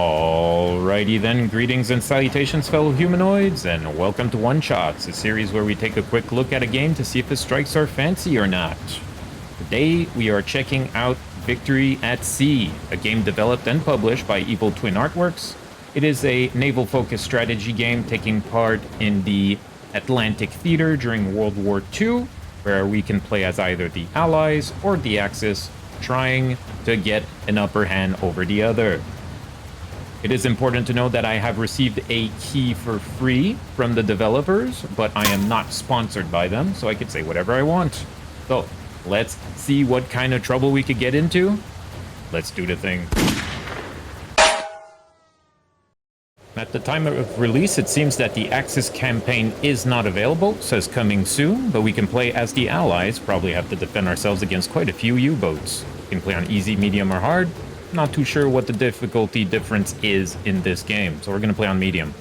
Alrighty then, greetings and salutations, fellow humanoids, and welcome to Oneshots, a series where we take a quick look at a game to see if it strikes our fancy or not. Today, we are checking out Victory at Sea, a game developed and published by Evil Twin Artworks. It is a naval-focused strategy game taking part in the Atlantic Theater during World War II, where we can play as either the Allies or the Axis, trying to get an upper hand over the other. It is important to note that I have received a key for free from the developers, but I am not sponsored by them, so I could say whatever I want. So, let's see what kind of trouble we could get into. Let's do the thing. At the time of release, it seems that the Axis campaign is not available, says coming soon, but we can play as the Allies, probably have to defend ourselves against quite a few U-boats. We can play on easy, medium, or hard. Not too sure what the difficulty difference is in this game, so we're going to play on medium.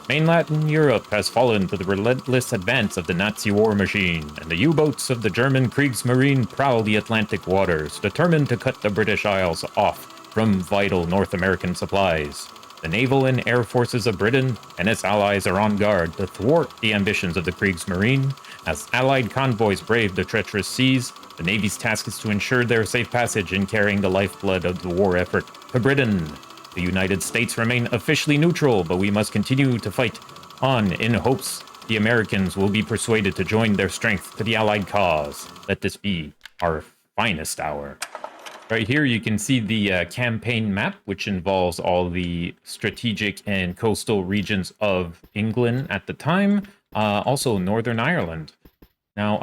Mainland Europe has fallen to the relentless advance of the Nazi war machine, and the U-boats of the German Kriegsmarine prowl the Atlantic waters, determined to cut the British Isles off from vital North American supplies. The naval and air forces of Britain and its allies are on guard to thwart the ambitions of the Kriegsmarine. As Allied convoys brave the treacherous seas, the Navy's task is to ensure their safe passage in carrying the lifeblood of the war effort to Britain. The United States remain officially neutral, but we must continue to fight on in hopes the Americans will be persuaded to join their strength to the Allied cause. Let this be our finest hour. Right here, you can see the campaign map, which involves all the strategic and coastal regions of England at the time, also Northern Ireland. Now,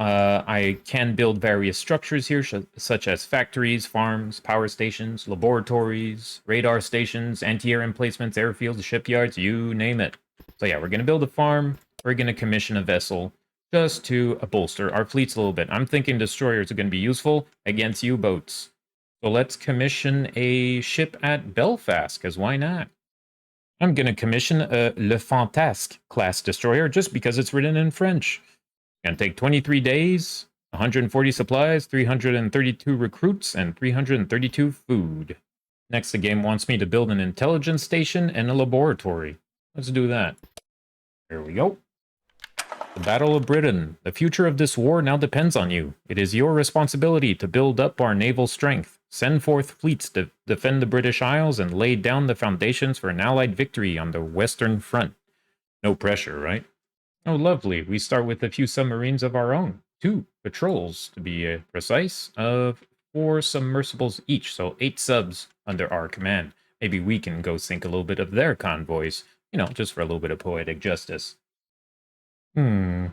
I can build various structures here, such as factories, farms, power stations, laboratories, radar stations, anti-air emplacements, airfields, shipyards, you name it. So yeah, we're going to build a farm, we're going to commission a vessel, just to bolster our fleets a little bit. I'm thinking destroyers are going to be useful against U-boats. So let's commission a ship at Belfast, because why not? I'm going to commission a Le Fantasque class destroyer, just because it's written in French. Gonna take 23 days, 140 supplies, 332 recruits, and 332 food. Next, the game wants me to build an intelligence station and a laboratory. Let's do that. Here we go. The Battle of Britain. The future of this war now depends on you. It is your responsibility to build up our naval strength, send forth fleets to defend the British Isles, and lay down the foundations for an Allied victory on the Western Front. No pressure, right? Oh, lovely. We start with a few submarines of our own. 2 patrols, to be precise, of 4 submersibles each, so 8 subs under our command. Maybe we can go sink a little bit of their convoys, you know, just for a little bit of poetic justice. Where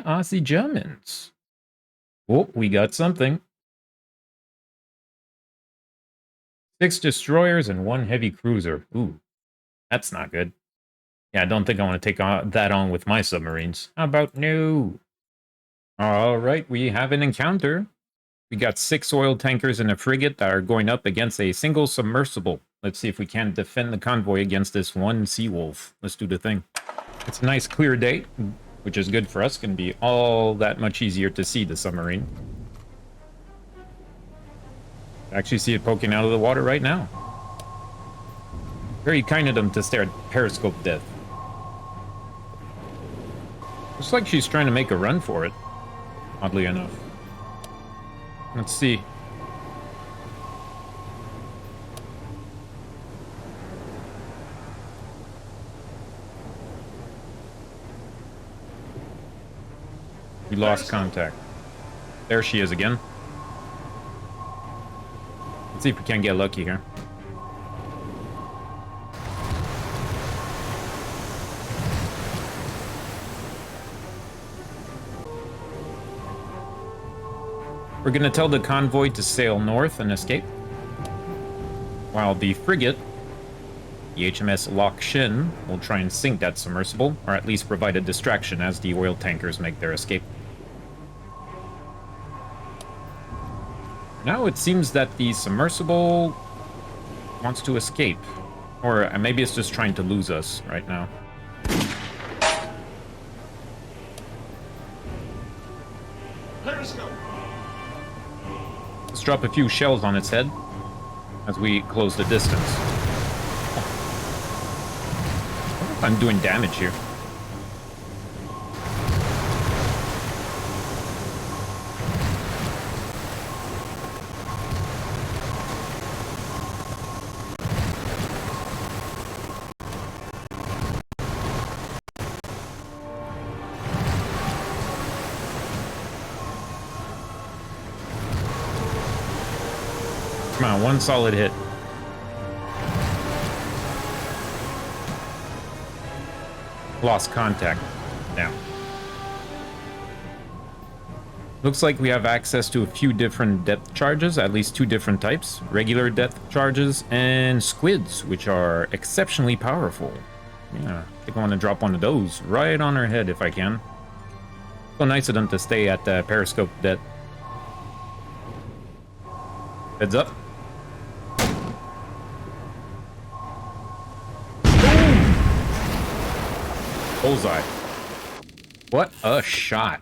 are the Germans? Oh, we got something. 6 destroyers and 1 heavy cruiser. Ooh, that's not good. Yeah, I don't think I want to take that on with my submarines. How about no? Alright, we have an encounter. We got 6 oil tankers and a frigate that are going up against a single submersible. Let's see if we can defend the convoy against this one Seawolf. Let's do the thing. It's a nice clear day, which is good for us. It's going to be all that much easier to see the submarine. I actually see it poking out of the water right now. Very kind of them to stare at periscope death. Looks like she's trying to make a run for it, oddly enough. Let's see. We lost contact. There she is again. Let's see if we can get lucky here. We're going to tell the convoy to sail north and escape, while the frigate, the HMS Loch Shin, will try and sink that submersible, or at least provide a distraction as the oil tankers make their escape. Now it seems that the submersible wants to escape, or maybe it's just trying to lose us right now. Let's drop a few shells on its head. as we close the distance. I'm doing damage here. Come on, one solid hit. Lost contact. Now. Looks like we have access to a few different depth charges, at least 2 different types. Regular depth charges and squids, which are exceptionally powerful. Yeah, I think I want to drop one of those right on her head if I can. So nice of them to stay at periscope depth. Heads up. Bullseye. What a shot.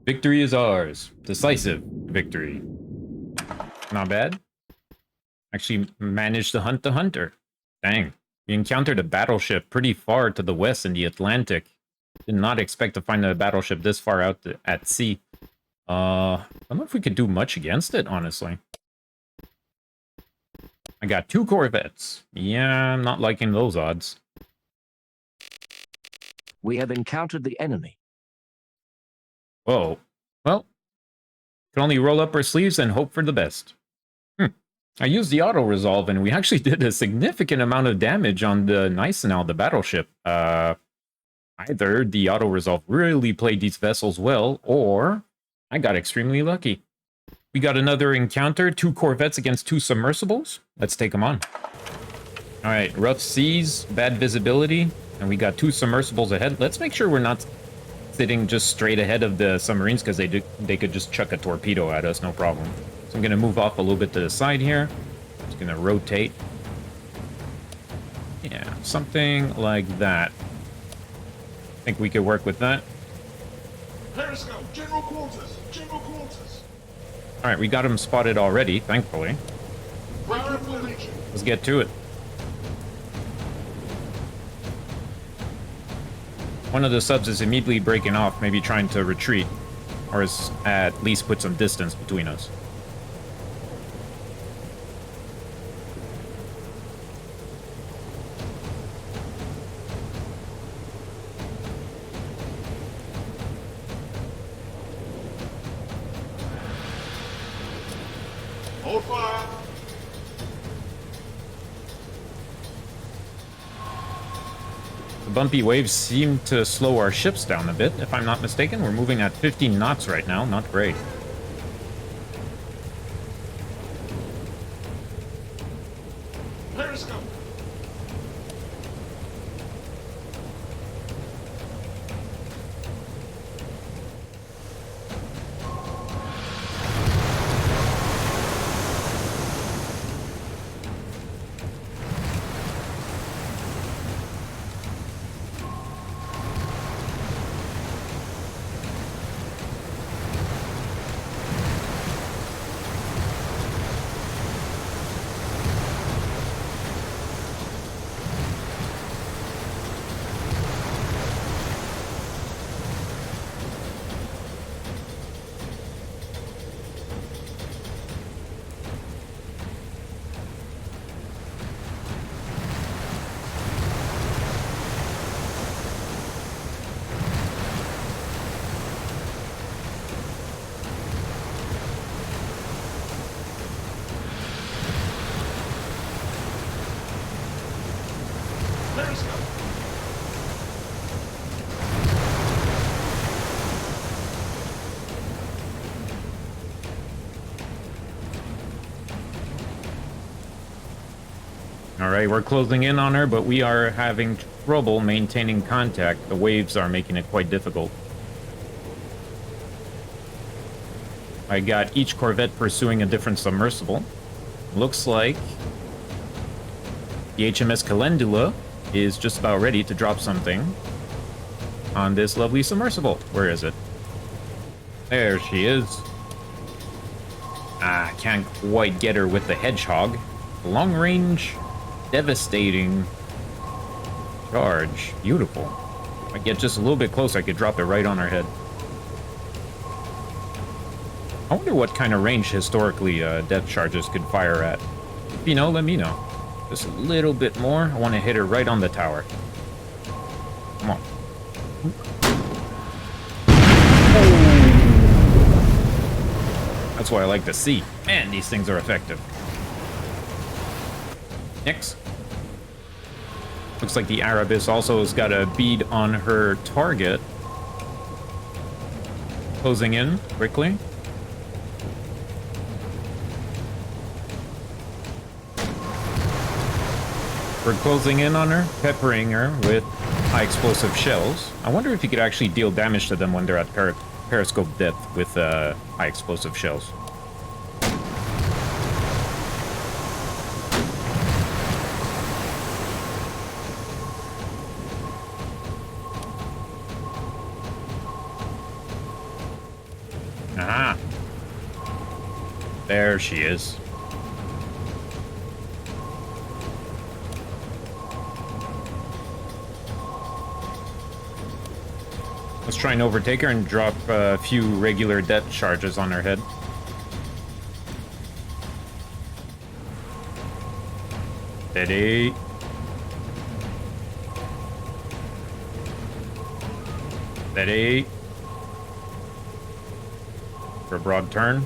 Victory is ours. Decisive victory. Not bad. Actually managed to hunt the hunter. Dang. We encountered a battleship pretty far to the west in the Atlantic. Did not expect to find a battleship this far out at sea. I don't know if we could do much against it, honestly. I got 2 corvettes. Yeah, I'm not liking those odds. We have encountered the enemy. Whoa. Well, can only roll up our sleeves and hope for the best. I used the auto-resolve, and we actually did a significant amount of damage on the Gneisenau, the battleship. Either the auto-resolve really played these vessels well, or I got extremely lucky. We got another encounter, 2 corvettes against 2 submersibles. Let's take them on. All right, rough seas, bad visibility, and we got 2 submersibles ahead. Let's make sure we're not sitting just straight ahead of the submarines, because they could just chuck a torpedo at us, no problem. So I'm going to move off a little bit to the side here. Just going to rotate. Yeah, something like that. I think we could work with that. Periscope, general quarters, general quarters. All right, we got him spotted already, thankfully. Ground formation. Let's get to it. One of the subs is immediately breaking off, maybe trying to retreat, or is at least put some distance between us. Hold fire. The bumpy waves seem to slow our ships down a bit, if I'm not mistaken. We're moving at 15 knots right now, not great. Periscope. Periscope. All right, we're closing in on her, but we are having trouble maintaining contact. The waves are making it quite difficult. I got each corvette pursuing a different submersible. Looks like the HMS Calendula is just about ready to drop something on this lovely submersible. Where is it? There she is. Ah, can't quite get her with the hedgehog. Long range, devastating charge. Beautiful. If I get just a little bit closer, I could drop it right on her head. I wonder what kind of range historically depth charges could fire at. If you know, let me know. Just a little bit more. I want to hit her right on the tower. Come on. That's what I like to see. Man, these things are effective. Next. Looks like the Arabis also has got a bead on her target. Closing in quickly. We're closing in on her, peppering her with high explosive shells. I wonder if you could actually deal damage to them when they're at periscope depth with high explosive shells. Aha! There she is. Let's try and overtake her and drop a few regular depth charges on her head. Steady. Steady. For a broad turn.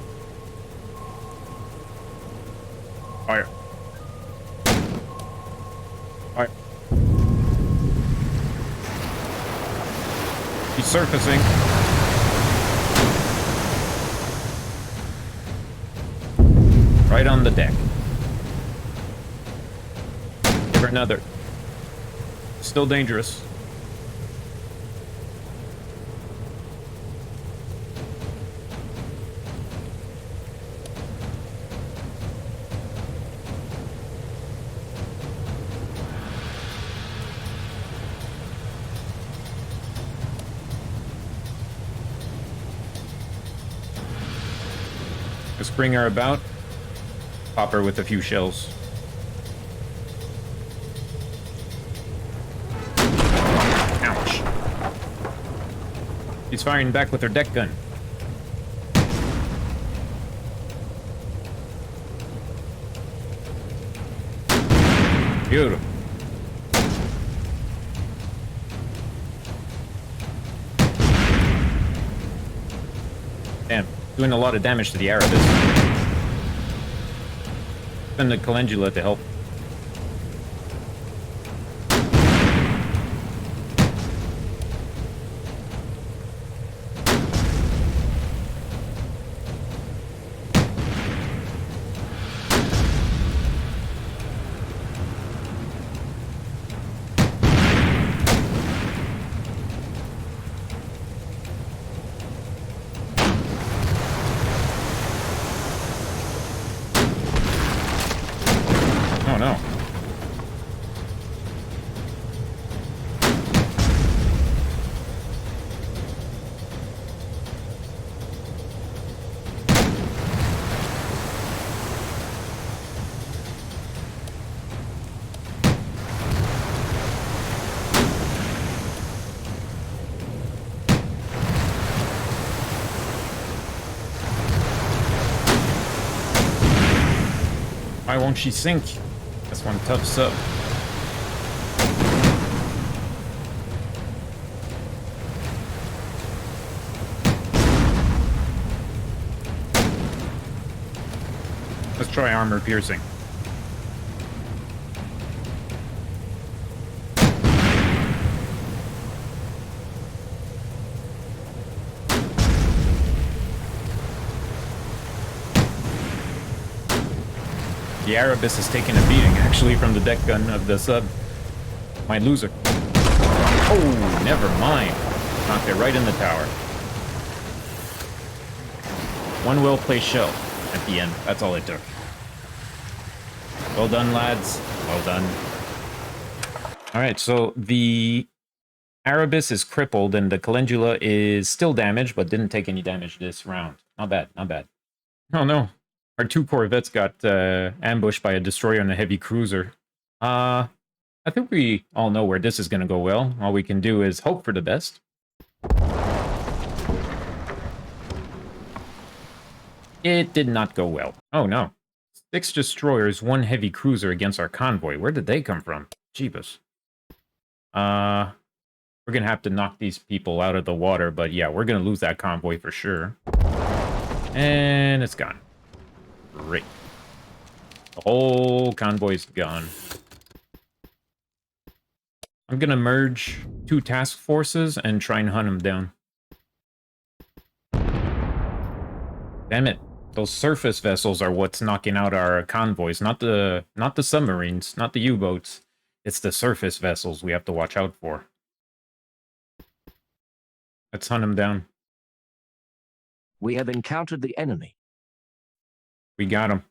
Fire. Fire. He's surfacing. Right on the deck. For another. Still dangerous. Let's bring her about. Pop her with a few shells. Ouch. She's firing back with her deck gun. Beautiful. Damn. Doing a lot of damage to the Arabis. Send the Calendula to help. Oh no. Why won't she sink? That's one tough sub. Let's try armor piercing. The Arabis is taking a beating, actually, from the deck gun of the sub. Might lose her. Oh, never mind. Knocked it right in the tower. One well-placed shell at the end. That's all it took. Well done, lads. Well done. Alright, so the Arabis is crippled, and the Calendula is still damaged, but didn't take any damage this round. Not bad, not bad. Oh no. Our 2 corvettes got ambushed by a destroyer and a heavy cruiser. I think we all know where this is going to go well. All we can do is hope for the best. It did not go well. Oh no. 6 destroyers, 1 heavy cruiser against our convoy. Where did they come from? Jeebus. We're going to have to knock these people out of the water, but yeah, we're going to lose that convoy for sure. And it's gone. Great. The whole convoy's gone. I'm gonna merge 2 task forces and try and hunt them down. Damn it. Those surface vessels are what's knocking out our convoys, not the submarines, not the U-boats. It's the surface vessels we have to watch out for. Let's hunt them down. We have encountered the enemy. We got him.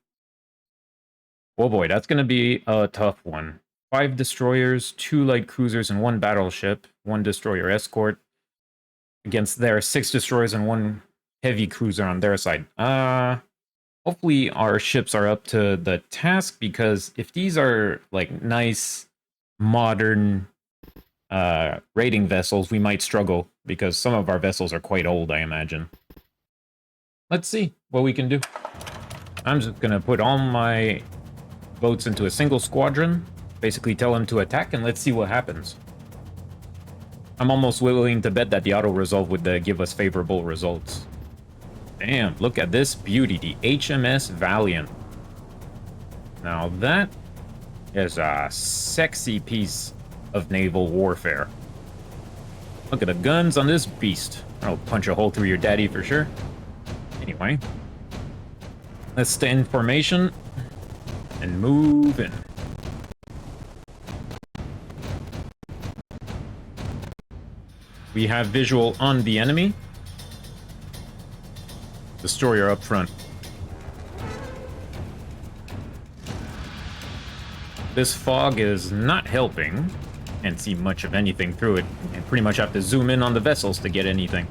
Oh boy, that's going to be a tough one. 5 destroyers, 2 light cruisers, and 1 battleship. 1 destroyer escort. Against their 6 destroyers and 1 heavy cruiser on their side. Hopefully our ships are up to the task, because if these are like nice, modern raiding vessels, we might struggle, because some of our vessels are quite old, I imagine. Let's see what we can do. I'm just going to put all my boats into a single squadron, basically tell them to attack, and let's see what happens. I'm almost willing to bet that the auto-resolve would give us favorable results. Damn, look at this beauty, the HMS Valiant. Now that is a sexy piece of naval warfare. Look at the guns on this beast. I'll punch a hole through your daddy for sure. Anyway. Let's stay in formation and move in. We have visual on the enemy. Destroyer up front. This fog is not helping. Can't see much of anything through it. And pretty much have to zoom in on the vessels to get anything.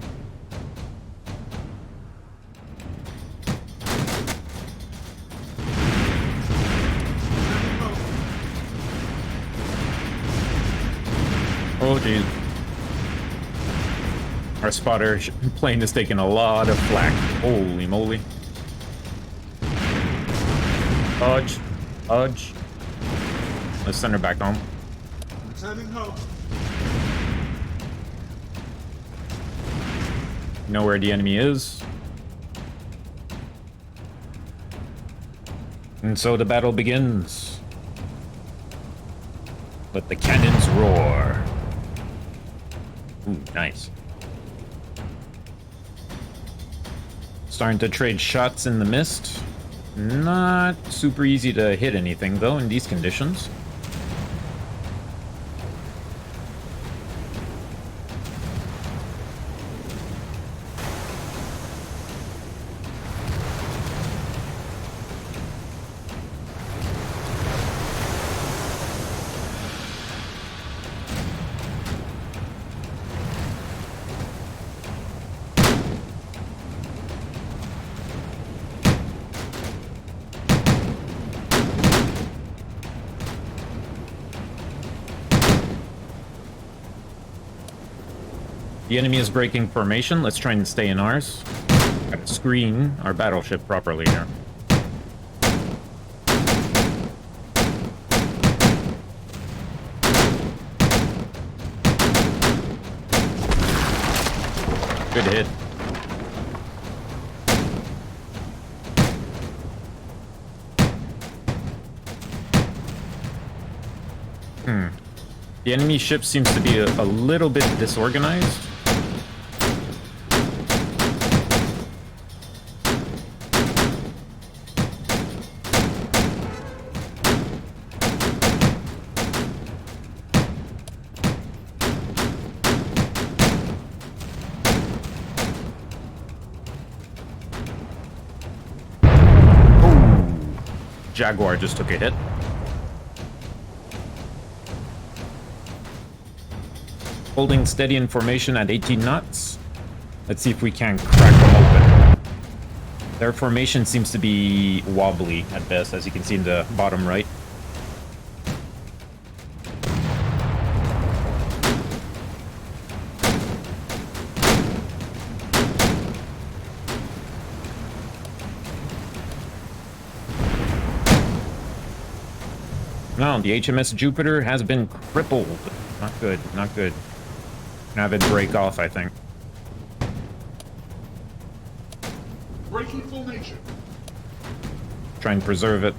Oh, geez. Our spotter plane is taking a lot of flak. Holy moly. Dodge. Dodge. Let's send her back home. Returning home. Know where the enemy is. And so the battle begins. Let the cannons roar. Ooh, nice. Starting to trade shots in the mist. Not super easy to hit anything, though, in these conditions. The enemy is breaking formation. Let's try and stay in ours. Gotta screen our battleship properly here. Good hit. The enemy ship seems to be a little bit disorganized. Jaguar just took a hit. Holding steady in formation at 18 knots. Let's see if we can crack them open. Their formation seems to be wobbly at best, as you can see in the bottom right. No, the HMS Jupiter has been crippled. Not good, not good. Gonna have it break off, I think. Breaking formation. Try and preserve it.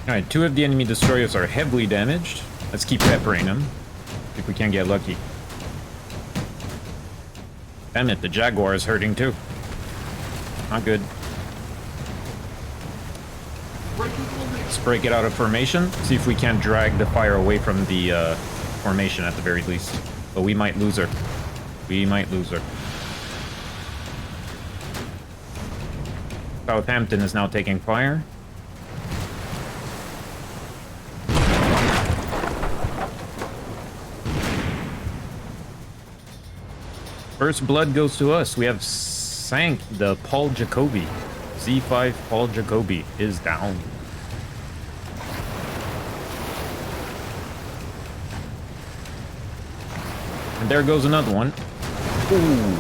Alright, 2 of the enemy destroyers are heavily damaged. Let's keep peppering them. If we can get lucky. Damn it, the Jaguar is hurting too. Not good. Let's break it out of formation. See if we can't drag the fire away from the formation at the very least. But we might lose her. We might lose her. Southampton is now taking fire. First blood goes to us. We have sank the Paul Jacobi. Z5 Paul Jacobi is down. And there goes another one. Ooh.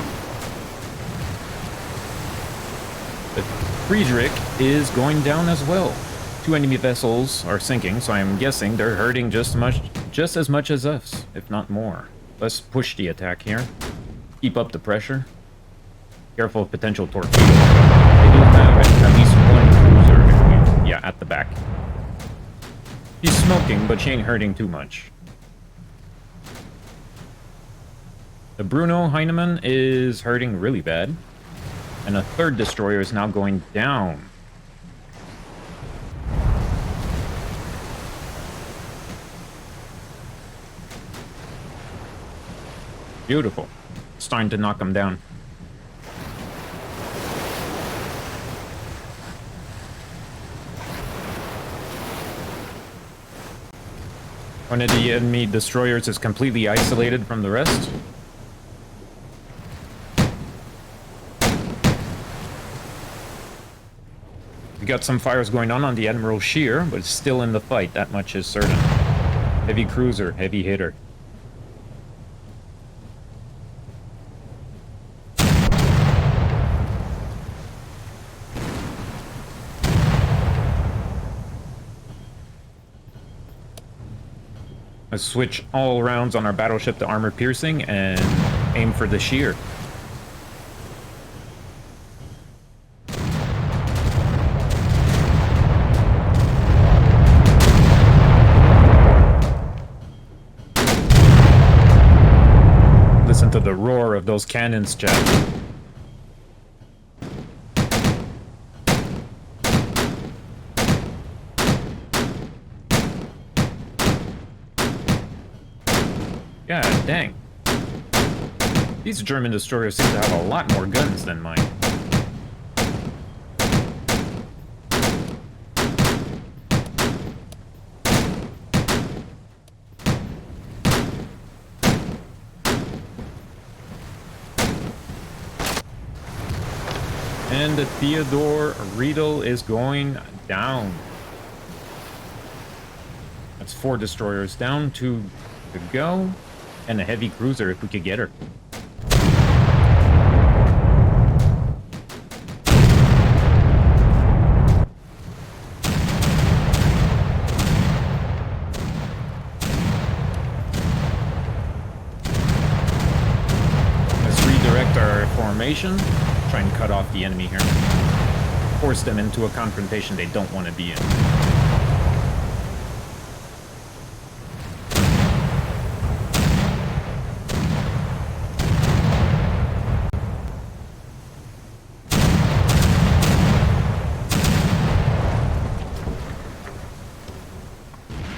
The Friedrich is going down as well. 2 enemy vessels are sinking, so I'm guessing they're hurting just as much as us, if not more. Let's push the attack here. Keep up the pressure. Careful of potential torpedoes. They do have at least 1 cruiser. Yeah, at the back. She's smoking, but she ain't hurting too much. The Bruno Heinemann is hurting really bad. And a 3rd destroyer is now going down. Beautiful. Starting to knock them down. One of the enemy destroyers is completely isolated from the rest. We got some fires going on the Admiral Scheer, but it's still in the fight, that much is certain. Heavy cruiser, heavy hitter. Let's switch all rounds on our battleship to armor piercing and aim for the Scheer. Listen to the roar of those cannons, chat. God dang. These German destroyers seem to have a lot more guns than mine. And the Theodore Riedel is going down. That's 4 destroyers down, 2 to go. And a heavy cruiser if we could get her. Let's redirect our formation. Try and cut off the enemy here. Force them into a confrontation they don't want to be in.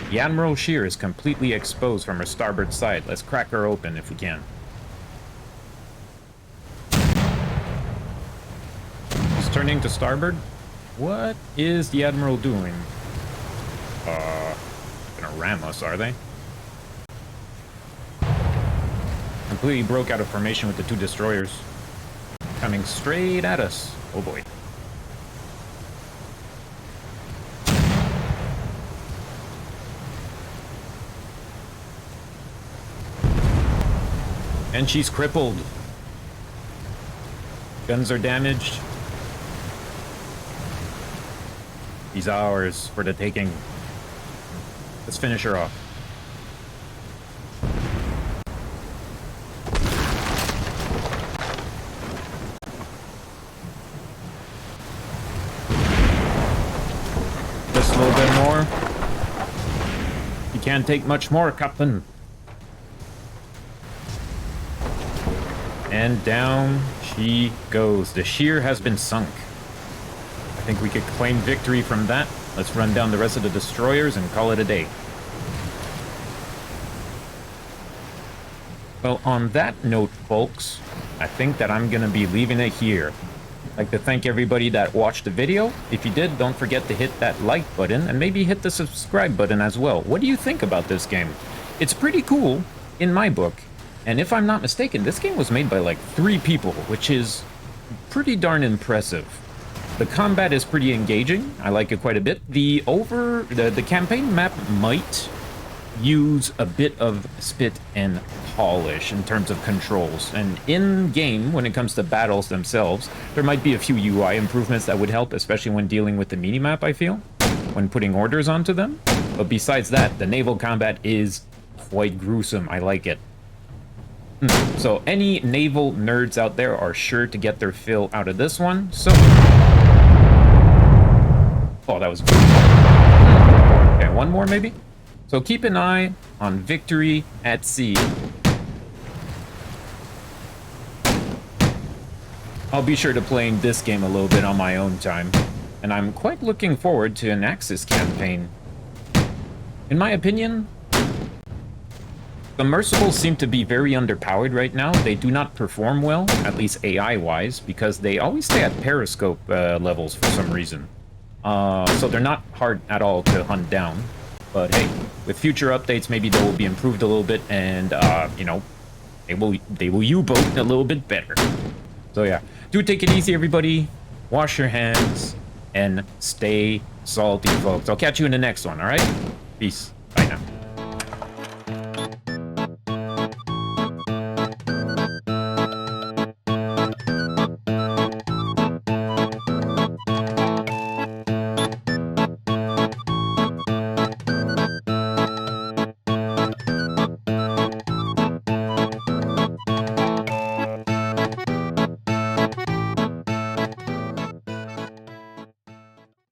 The Admiral Scheer is completely exposed from her starboard side. Let's crack her open if we can. She's turning to starboard. What is the Admiral doing? Gonna ram us, are they? Completely broke out of formation with the 2 destroyers. Coming straight at us. Oh boy. And she's crippled. Guns are damaged. She's ours for the taking. Let's finish her off. Just a little bit more. You can't take much more, Captain. And down she goes. The shear has been sunk. I think we could claim victory from that. Let's run down the rest of the destroyers and call it a day. Well, on that note, folks, I think that I'm going to be leaving it here. I'd like to thank everybody that watched the video. If you did, don't forget to hit that like button and maybe hit the subscribe button as well. What do you think about this game? It's pretty cool in my book. And if I'm not mistaken, this game was made by like 3 people, which is pretty darn impressive. The combat is pretty engaging. I like it quite a bit. The campaign map might use a bit of spit and polish in terms of controls. And in-game, when it comes to battles themselves, there might be a few UI improvements that would help, especially when dealing with the minimap, I feel, when putting orders onto them. But besides that, the naval combat is quite gruesome. I like it. So any naval nerds out there are sure to get their fill out of this one. So, oh, that was good. Okay, one more maybe. So keep an eye on Victory at Sea. I'll be sure to playing this game a little bit on my own time, and I'm quite looking forward to an Axis campaign. In my opinion, the Mercenaries seem to be very underpowered right now. They do not perform well, at least AI-wise, because they always stay at periscope levels for some reason. So they're not hard at all to hunt down. But hey, with future updates, maybe they will be improved a little bit, and you know, they will U-boat a little bit better. So yeah, do take it easy, everybody. Wash your hands and stay salty, folks. I'll catch you in the next one. All right, peace. Bye now.